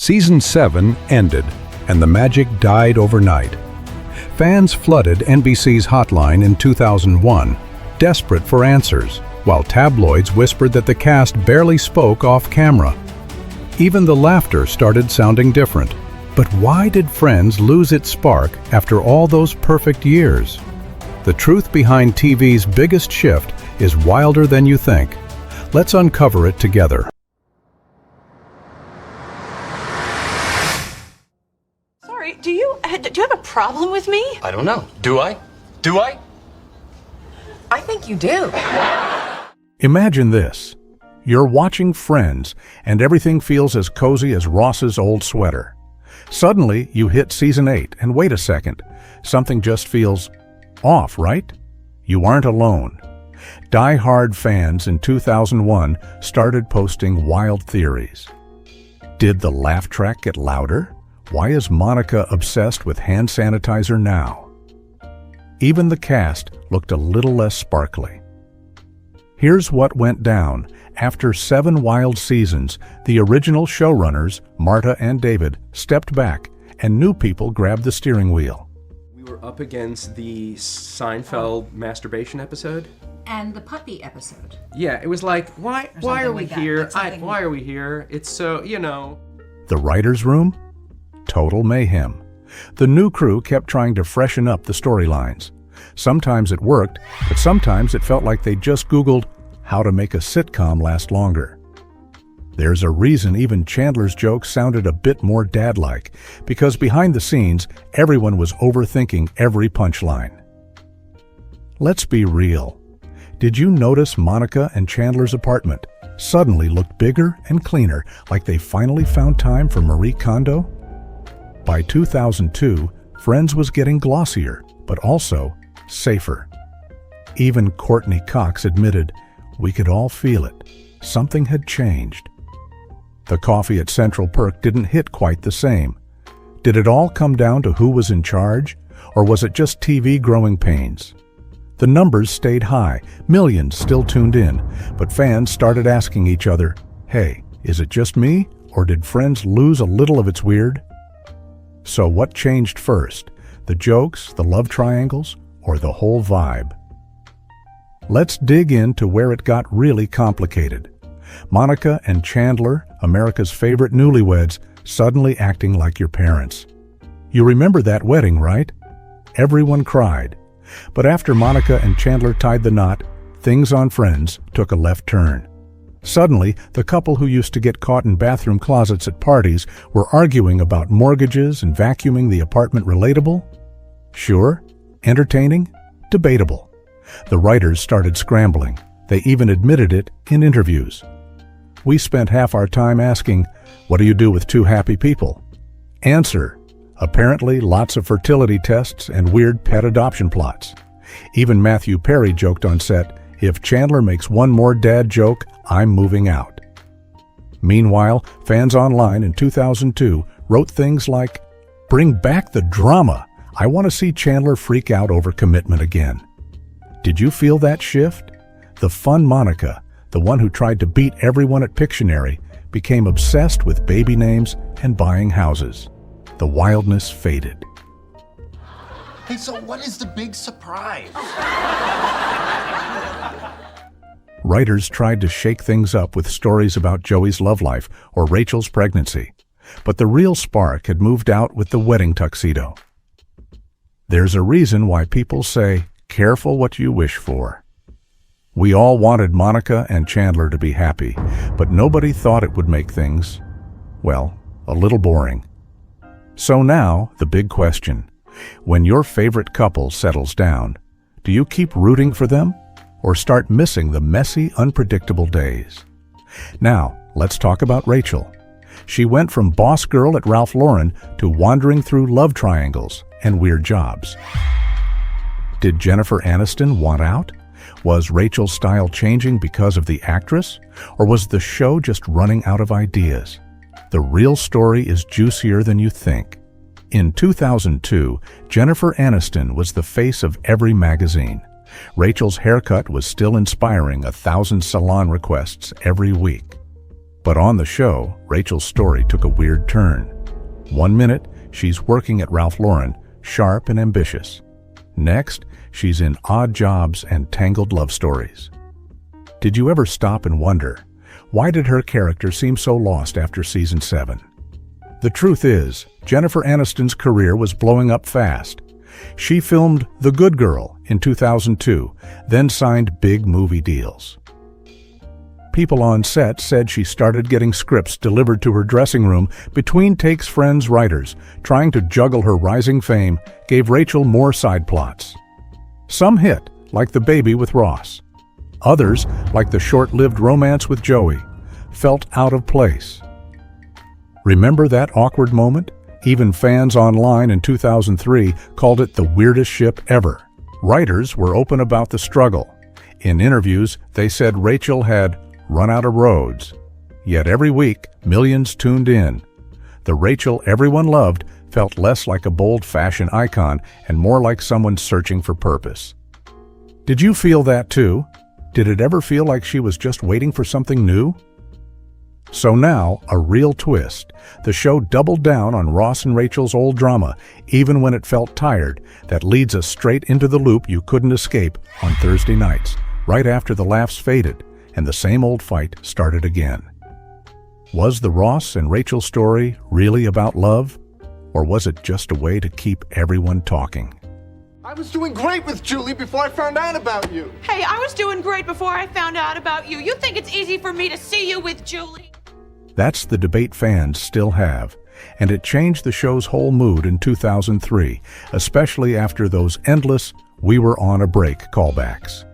Season 7 ended, and the magic died overnight. Fans flooded NBC's hotline in 2001, desperate for answers, while tabloids whispered that the cast barely spoke off camera. Even the laughter started sounding different. But why did Friends lose its spark after all those perfect years? The truth behind TV's biggest shift is wilder than you think. Let's uncover it together. Sorry, do you have a problem with me? I don't know. Do I? Do I? I think you do. Imagine this. You're watching Friends, and everything feels as cozy as Ross's old sweater. Suddenly, you hit Season 8, and wait a second. Something just feels off, right? You aren't alone. Die-hard fans in 2001 started posting wild theories. Did the laugh track get louder? Why is Monica obsessed with hand sanitizer now? Even the cast looked a little less sparkly. Here's what went down. After 7 wild seasons, the original showrunners, Marta and David, stepped back, and new people grabbed the steering wheel. We were up against the Seinfeld masturbation episode. And the puppy episode. Yeah, it was like, why are we like that. here? Like Why are we here? It's so, The writer's room? Total mayhem. The new crew kept trying to freshen up the storylines. Sometimes it worked, but sometimes it felt like they just Googled how to make a sitcom last longer. There's a reason even Chandler's jokes sounded a bit more dad-like, because behind the scenes, everyone was overthinking every punchline. Let's be real. Did you notice Monica and Chandler's apartment suddenly looked bigger and cleaner, like they finally found time for Marie Kondo? By 2002, Friends was getting glossier, but also safer. Even Courtney Cox admitted, we could all feel it. Something had changed. The coffee at Central Perk didn't hit quite the same. Did it all come down to who was in charge, or was it just TV growing pains? The numbers stayed high, millions still tuned in, but fans started asking each other, hey, is it just me, or did Friends lose a little of its weird? So what changed first? The jokes, the love triangles, or the whole vibe? Let's dig into where it got really complicated. Monica and Chandler, America's favorite newlyweds, suddenly acting like your parents. You remember that wedding, right? Everyone cried. But after Monica and Chandler tied the knot, things on Friends took a left turn. Suddenly, the couple who used to get caught in bathroom closets at parties were arguing about mortgages and vacuuming the apartment. Relatable? Sure. Entertaining? Debatable. The writers started scrambling. They even admitted it in interviews. We spent half our time asking, what do you do with 2 happy people? Answer, apparently lots of fertility tests and weird pet adoption plots. Even Matthew Perry joked on set, if Chandler makes one more dad joke, I'm moving out. Meanwhile, fans online in 2002 wrote things like, bring back the drama. I want to see Chandler freak out over commitment again. Did you feel that shift? The fun Monica, the one who tried to beat everyone at Pictionary, became obsessed with baby names and buying houses. The wildness faded. Hey, so what is the big surprise? Writers tried to shake things up with stories about Joey's love life or Rachel's pregnancy, but the real spark had moved out with the wedding tuxedo. There's a reason why people say, careful what you wish for. We all wanted Monica and Chandler to be happy, but nobody thought it would make things, well, a little boring. So now, the big question. When your favorite couple settles down, do you keep rooting for them or start missing the messy, unpredictable days? Now, let's talk about Rachel. She went from boss girl at Ralph Lauren to wandering through love triangles and weird jobs. Did Jennifer Aniston want out? Was Rachel's style changing because of the actress? Or was the show just running out of ideas? The real story is juicier than you think. In 2002, Jennifer Aniston was the face of every magazine. Rachel's haircut was still inspiring 1,000 salon requests every week. But on the show, Rachel's story took a weird turn. One minute, she's working at Ralph Lauren, sharp and ambitious. Next, she's in odd jobs and tangled love stories. Did you ever stop and wonder, why did her character seem so lost after season 7? The truth is, Jennifer Aniston's career was blowing up fast. She filmed The Good Girl in 2002, then signed big movie deals. People on set said she started getting scripts delivered to her dressing room between takes. Friends writers, trying to juggle her rising fame, gave Rachel more side plots. Some hit, like The Baby with Ross. Others, like the short-lived romance with Joey, felt out of place. Remember that awkward moment? Even fans online in 2003 called it the weirdest ship ever. Writers were open about the struggle. In interviews, they said Rachel had run out of roads. Yet every week, millions tuned in. The Rachel everyone loved felt less like a bold fashion icon and more like someone searching for purpose. Did you feel that too? Did it ever feel like she was just waiting for something new? So now, a real twist. The show doubled down on Ross and Rachel's old drama, even when it felt tired, that leads us straight into the loop you couldn't escape on Thursday nights, right after the laughs faded and the same old fight started again. Was the Ross and Rachel story really about love? Or was it just a way to keep everyone talking? I was doing great with Julie before I found out about you. Hey, I was doing great before I found out about you. You think it's easy for me to see you with Julie? That's the debate fans still have, and it changed the show's whole mood in 2003, especially after those endless "we were on a break" callbacks.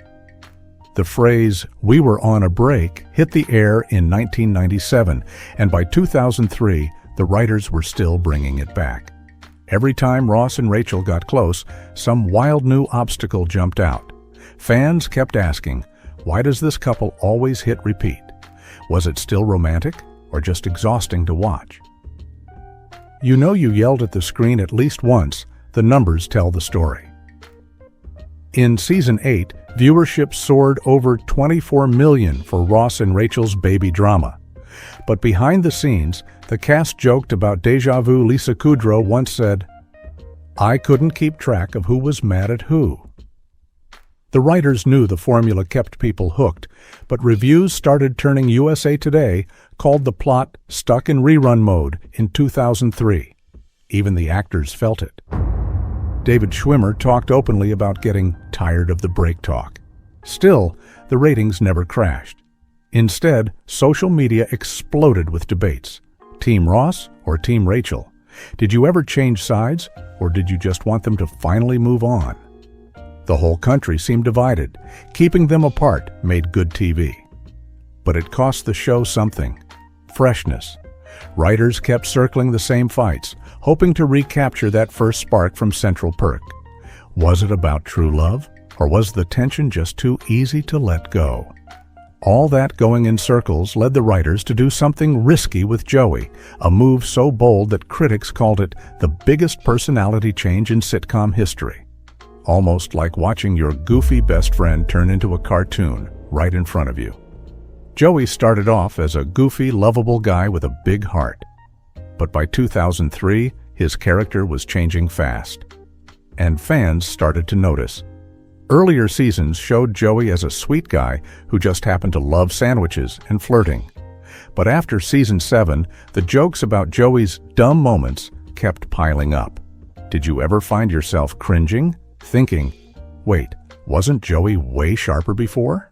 The phrase "we were on a break" hit the air in 1997, and by 2003, the writers were still bringing it back. Every time Ross and Rachel got close, some wild new obstacle jumped out. Fans kept asking, why does this couple always hit repeat? Was it still romantic, or just exhausting to watch? You know you yelled at the screen at least once. The numbers tell the story. In Season 8, viewership soared over 24 million for Ross and Rachel's baby drama. But behind the scenes, the cast joked about deja vu. Lisa Kudrow once said, "I couldn't keep track of who was mad at who." The writers knew the formula kept people hooked, but reviews started turning. USA Today called the plot stuck in rerun mode in 2003. Even the actors felt it. David Schwimmer talked openly about getting tired of the break talk. Still, the ratings never crashed. Instead, social media exploded with debates. Team Ross or Team Rachel? Did you ever change sides, or did you just want them to finally move on? The whole country seemed divided. Keeping them apart made good TV. But it cost the show something: freshness. Writers kept circling the same fights, hoping to recapture that first spark from Central Perk. Was it about true love, or was the tension just too easy to let go? All that going in circles led the writers to do something risky with Joey, a move so bold that critics called it the biggest personality change in sitcom history. Almost like watching your goofy best friend turn into a cartoon right in front of you. Joey started off as a goofy, lovable guy with a big heart. But by 2003, his character was changing fast. And fans started to notice. Earlier seasons showed Joey as a sweet guy who just happened to love sandwiches and flirting. But after season 7, the jokes about Joey's dumb moments kept piling up. Did you ever find yourself cringing, thinking, wait, wasn't Joey way sharper before?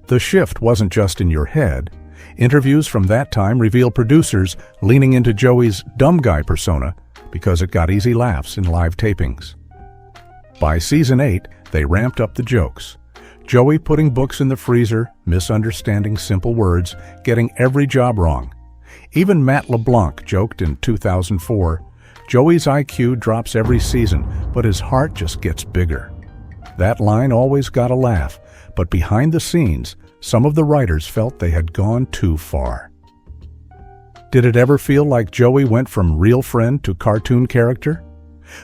The shift wasn't just in your head. Interviews from that time reveal producers leaning into Joey's dumb guy persona because it got easy laughs in live tapings. By season 8, they ramped up the jokes. Joey putting books in the freezer, misunderstanding simple words, getting every job wrong. Even Matt LeBlanc joked in 2004, Joey's IQ drops every season, but his heart just gets bigger. That line always got a laugh, but behind the scenes, some of the writers felt they had gone too far. Did it ever feel like Joey went from real friend to cartoon character?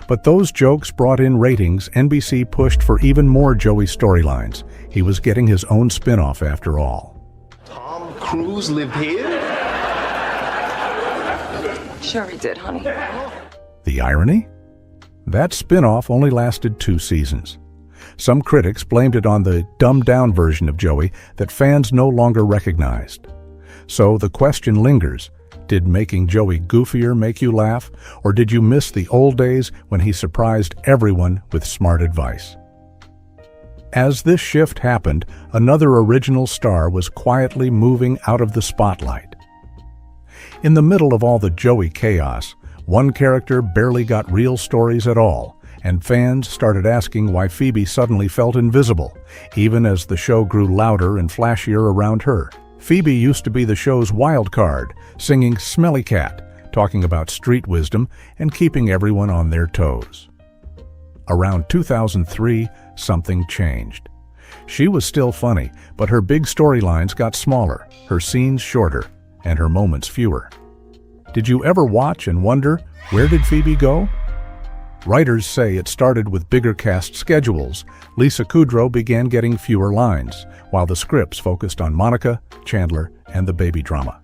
But those jokes brought in ratings. NBC pushed for even more Joey storylines. He was getting his own spin-off after all. Tom Cruz lived here? Sure he did, honey. The irony? That spin-off only lasted 2 seasons. Some critics blamed it on the dumbed-down version of Joey that fans no longer recognized. So the question lingers, did making Joey goofier make you laugh, or did you miss the old days when he surprised everyone with smart advice? As this shift happened, another original star was quietly moving out of the spotlight. In the middle of all the Joey chaos, one character barely got real stories at all, and fans started asking why Phoebe suddenly felt invisible, even as the show grew louder and flashier around her. Phoebe used to be the show's wild card, singing Smelly Cat, talking about street wisdom and keeping everyone on their toes. Around 2003, something changed. She was still funny, but her big storylines got smaller, her scenes shorter, and her moments fewer. Did you ever watch and wonder, where did Phoebe go? Writers say it started with bigger cast schedules. Lisa Kudrow began getting fewer lines, while the scripts focused on Monica, Chandler, and the baby drama.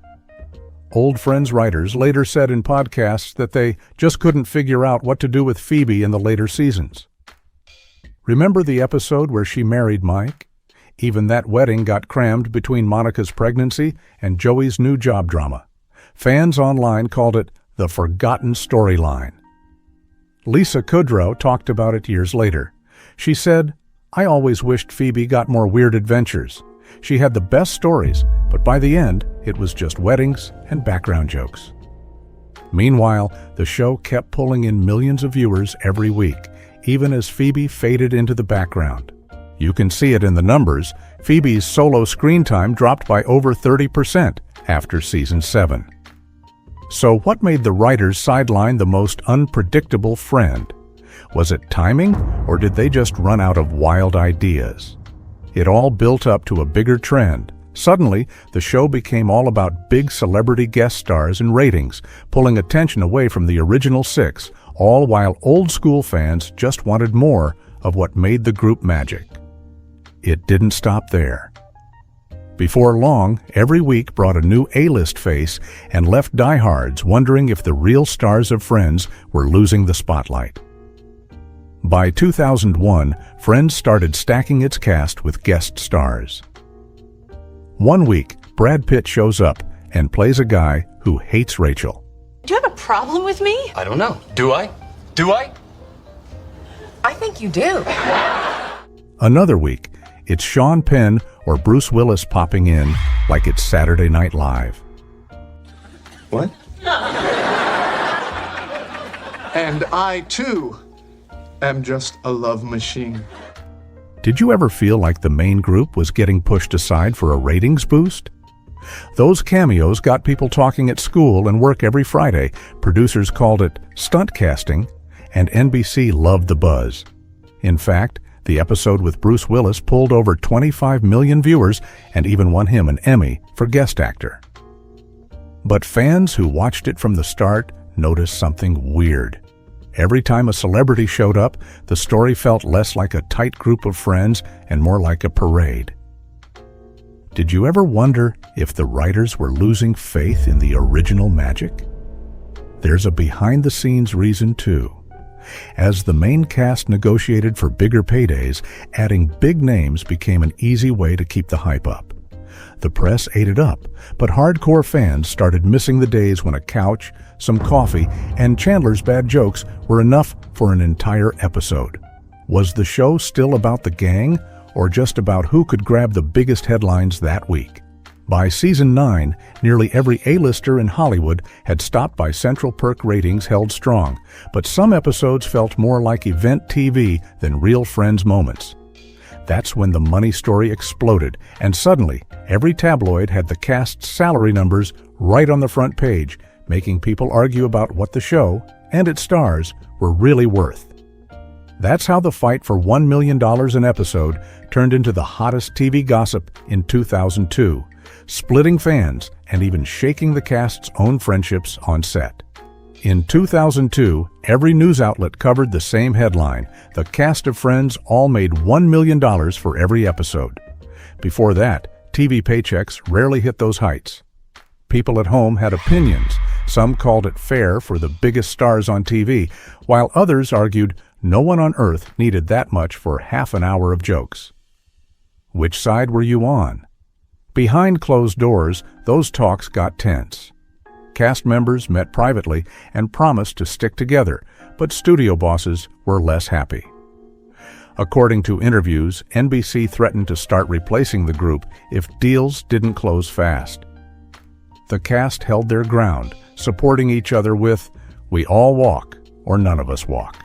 Old Friends writers later said in podcasts that they just couldn't figure out what to do with Phoebe in the later seasons. Remember the episode where she married Mike? Even that wedding got crammed between Monica's pregnancy and Joey's new job drama. Fans online called it the forgotten storyline. Lisa Kudrow talked about it years later. She said, "I always wished Phoebe got more weird adventures. She had the best stories, but by the end, it was just weddings and background jokes." Meanwhile, the show kept pulling in millions of viewers every week, even as Phoebe faded into the background. You can see it in the numbers. Phoebe's solo screen time dropped by over 30% after season 7. So what made the writers sideline the most unpredictable friend? Was it timing, or did they just run out of wild ideas? It all built up to a bigger trend. Suddenly, the show became all about big celebrity guest stars and ratings, pulling attention away from the original 6, all while old-school fans just wanted more of what made the group magic. It didn't stop there. Before long, every week brought a new A-list face and left diehards wondering if the real stars of Friends were losing the spotlight. By 2001, Friends started stacking its cast with guest stars. One week, Brad Pitt shows up and plays a guy who hates Rachel. Do you have a problem with me? I don't know. Do I? Do I? I think you do. Another week, it's Sean Penn or Bruce Willis popping in like it's Saturday Night Live. What? And I, too, am just a love machine. Did you ever feel like the main group was getting pushed aside for a ratings boost? Those cameos got people talking at school and work every Friday. Producers called it stunt casting, and NBC loved the buzz. In fact, the episode with Bruce Willis pulled over 25 million viewers and even won him an Emmy for guest actor. But fans who watched it from the start noticed something weird. Every time a celebrity showed up, the story felt less like a tight group of friends and more like a parade. Did you ever wonder if the writers were losing faith in the original magic? There's a behind-the-scenes reason too. As the main cast negotiated for bigger paydays, adding big names became an easy way to keep the hype up. The press ate it up, but hardcore fans started missing the days when a couch, some coffee, and Chandler's bad jokes were enough for an entire episode. Was the show still about the gang, or just about who could grab the biggest headlines that week? By season 9, nearly every A-lister in Hollywood had stopped by Central Perk ratings held strong, but some episodes felt more like event TV than real Friends moments. That's when the money story exploded, and suddenly, every tabloid had the cast's salary numbers right on the front page, making people argue about what the show, and its stars, were really worth. That's how the fight for $1 million an episode turned into the hottest TV gossip in 2002, splitting fans and even shaking the cast's own friendships on set. In 2002, every news outlet covered the same headline. The cast of Friends all made $1 million for every episode. Before that, TV paychecks rarely hit those heights. People at home had opinions. Some called it fair for the biggest stars on TV, while others argued no one on earth needed that much for half an hour of jokes. Which side were you on? Behind closed doors, those talks got tense. Cast members met privately and promised to stick together, but studio bosses were less happy. According to interviews, NBC threatened to start replacing the group if deals didn't close fast. The cast held their ground, supporting each other with, "We all walk, or none of us walk."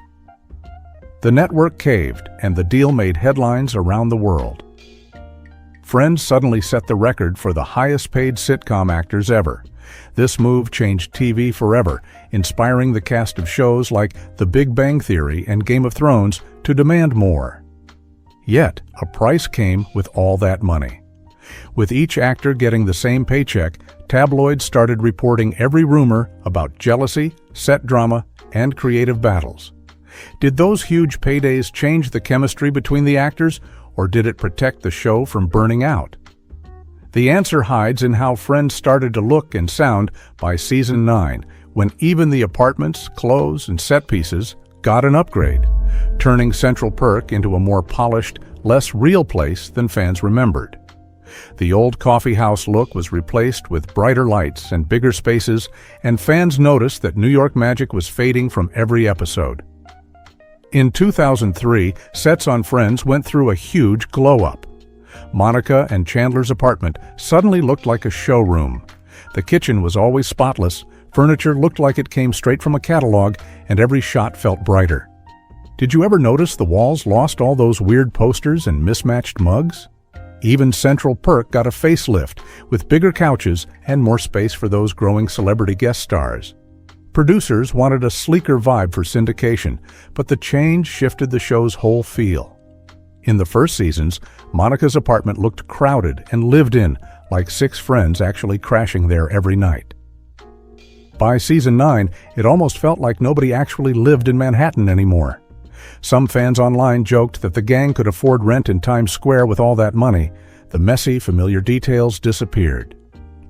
The network caved, and the deal made headlines around the world. Friends suddenly set the record for the highest-paid sitcom actors ever. This move changed TV forever, inspiring the cast of shows like The Big Bang Theory and Game of Thrones to demand more. Yet, a price came with all that money. With each actor getting the same paycheck, tabloids started reporting every rumor about jealousy, set drama, and creative battles. Did those huge paydays change the chemistry between the actors, or did it protect the show from burning out? The answer hides in how Friends started to look and sound by season 9, when even the apartments, clothes, and set pieces got an upgrade, turning Central Perk into a more polished, less real place than fans remembered. The old coffee house look was replaced with brighter lights and bigger spaces, and fans noticed that New York magic was fading from every episode. In 2003, sets on Friends went through a huge glow-up. Monica and Chandler's apartment suddenly looked like a showroom. The kitchen was always spotless, furniture looked like it came straight from a catalog, and every shot felt brighter. Did you ever notice the walls lost all those weird posters and mismatched mugs? Even Central Perk got a facelift, with bigger couches and more space for those growing celebrity guest stars. Producers wanted a sleeker vibe for syndication, but the change shifted the show's whole feel. In the first seasons, Monica's apartment looked crowded and lived in, like 6 friends actually crashing there every night. By season 9, it almost felt like nobody actually lived in Manhattan anymore. Some fans online joked that the gang could afford rent in Times Square with all that money. The messy, familiar details disappeared.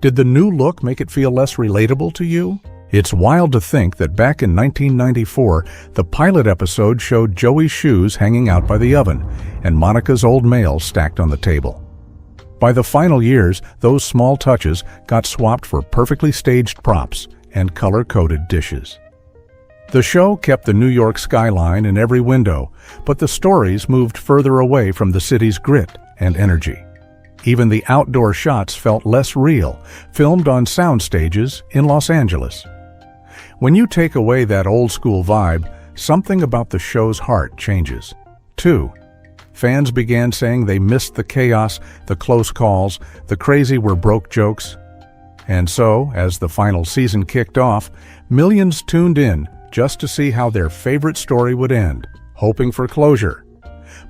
Did the new look make it feel less relatable to you? It's wild to think that back in 1994, the pilot episode showed Joey's shoes hanging out by the oven and Monica's old mail stacked on the table. By the final years, those small touches got swapped for perfectly staged props and color-coded dishes. The show kept the New York skyline in every window, but the stories moved further away from the city's grit and energy. Even the outdoor shots felt less real, filmed on sound stages in Los Angeles. When you take away that old-school vibe, something about the show's heart changes. 2. Fans began saying they missed the chaos, the close calls, the crazy we're broke jokes. And so, as the final season kicked off, millions tuned in just to see how their favorite story would end, hoping for closure.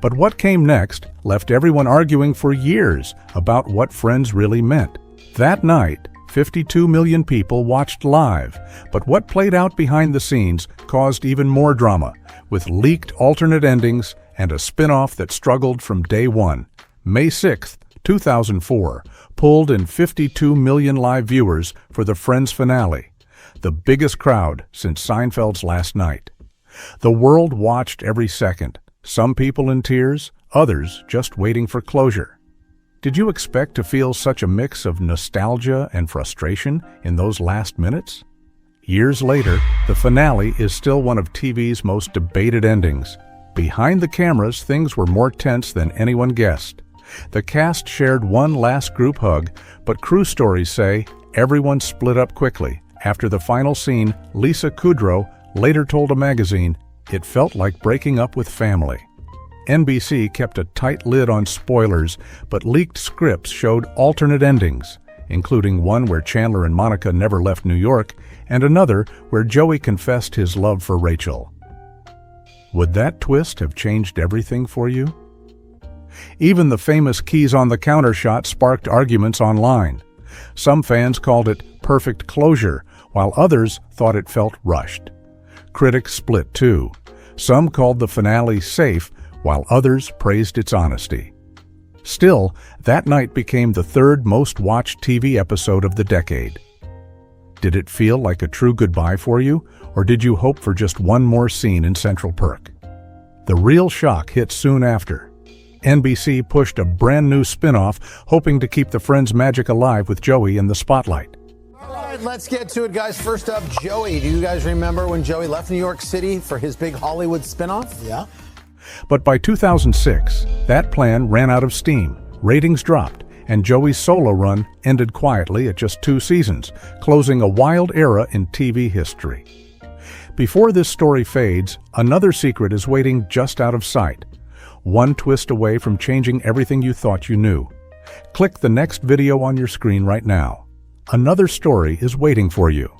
But what came next left everyone arguing for years about what Friends really meant. That night, 52 million people watched live, but what played out behind the scenes caused even more drama, with leaked alternate endings and a spin-off that struggled from day one. May 6, 2004, pulled in 52 million live viewers for the Friends finale, the biggest crowd since Seinfeld's last night. The world watched every second, some people in tears, others just waiting for closure. Did you expect to feel such a mix of nostalgia and frustration in those last minutes? Years later, the finale is still one of TV's most debated endings. Behind the cameras, things were more tense than anyone guessed. The cast shared one last group hug, but crew stories say everyone split up quickly. After the final scene, Lisa Kudrow later told a magazine, "It felt like breaking up with family." NBC kept a tight lid on spoilers, but leaked scripts showed alternate endings, including one where Chandler and Monica never left New York, and another where Joey confessed his love for Rachel. Would that twist have changed everything for you? Even the famous keys on the counter shot sparked arguments online. Some fans called it perfect closure, while others thought it felt rushed. Critics split too. Some called the finale safe, while others praised its honesty. Still, that night became the third most watched TV episode of the decade. Did it feel like a true goodbye for you, or did you hope for just one more scene in Central Perk? The real shock hit soon after. NBC pushed a brand new spin-off, hoping to keep the Friends magic alive with Joey in the spotlight. All right, let's get to it, guys. First up, Joey. Do you guys remember when Joey left New York City for his big Hollywood spin-off? Yeah. But by 2006, that plan ran out of steam, ratings dropped, and Joey's solo run ended quietly at just 2 seasons, closing a wild era in TV history. Before this story fades, another secret is waiting just out of sight. One twist away from changing everything you thought you knew. Click the next video on your screen right now. Another story is waiting for you.